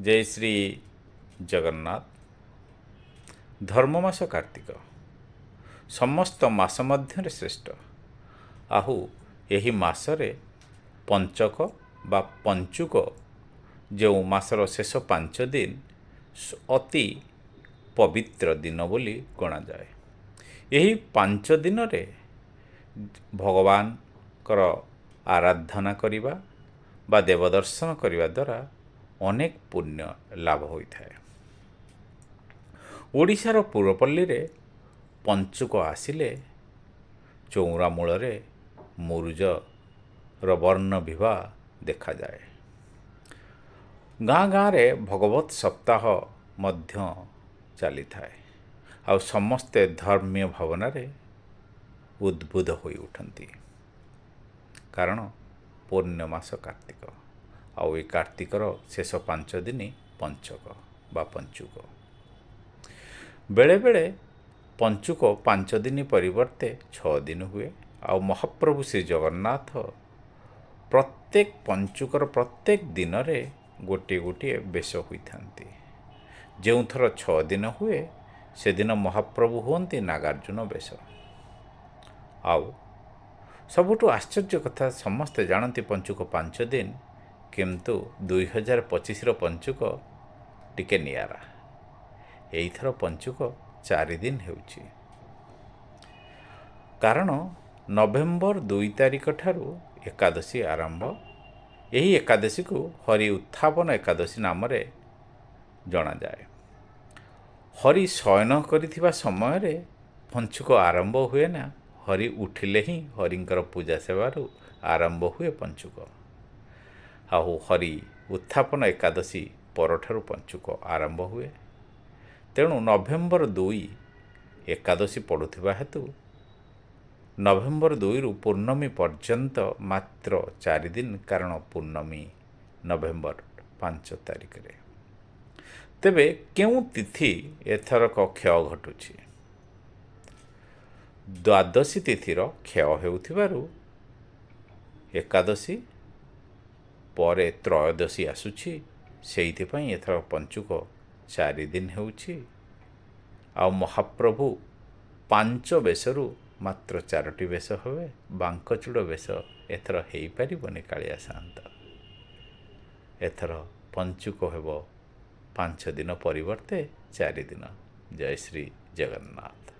जय श्री जगन्नाथ। धर्ममास कार्तिक समस्त मास मध्य श्रेष्ठ। आहु यही मासरे पंचक बा पंचुक जो मासर शेष 5 दिन अति पवित्र दिन बोली गणा जाए। यही 5 दिन रे भगवान कर आराधना करिबा बा देवदर्शन करिबा द्वारा अनेक पुण्य लाभ होता है। ओडिशार पूर्वपल्ली रे पंचुक आसिले चौरा मूलरे मुरुज वर्ण विवाह देखा जाए। गाँ गाँ रे भगवत सप्ताह मध्य चली थाए। आ समस्ते धर्मीय भावना रे उद्बुद्ध होई उठंती, कारण पूर्णमास कार्तिक आउ ए कार्तिकर शेष 5 दिन पंचक बा पंचुक। बेले बेले पंचुक 5 दिन परिवर्ते 6 दिन हुए। आउ महाप्रभु श्री जगन्नाथ प्रत्येक पंचुकर प्रत्येक दिन रे गोटे गोटे बेश होइथांती। जो थर 6 दिन हुए से दिन महाप्रभु हुंती नागार्जुन बेश। आउ सबुठु आश्चर्य कथा, समस्ते जानती पंचुक 5 दिन, किंतु 2025 पंचुक टिके नियारा। एइथर पंचुक 4 दिन हेउची, कारण नवेम्बर 2 तारिख ठारू एकादशी आरंभ। यही एकादशी को हरि उत्थापन एकादशी नाम रे जना जाए। हरि शयन करिथिबा समय रे पंचुक आरंभ हुए ना, हरि उठिले ही हरिंकर पूजा सेवारू आरंभ हुए पंचुक। आउ हरि उत्थापन एकादशी परठारू पंचुक आरंभ हुए। तेणु नवेम्बर 2 एकादशी पड़ुथिबा हेतु नवेम्बर 2 रु पूर्णमी पर्यंत मात्र 4 दिन, कारण पूर्णमी नवेम्बर 5 तारिख रे। तेबे केउ तिथि एथरक क्षय घटुछि? द्वादशी तिथिर क्षय हेउथिबारु एकादशी परे त्रयोदशी आसुछि। सेइथिपई एथर पंचुक 4 दिन हेउछि। आ महाप्रभु 5 बेशरू मात्र 4टी बेश हुए। बांकचूड़ बेश एथर हेई पारिबनि कालिया सान्त। एथर पंचुक हेबो 5 दिन परिवर्ते 4 दिन। जय श्री जगन्नाथ।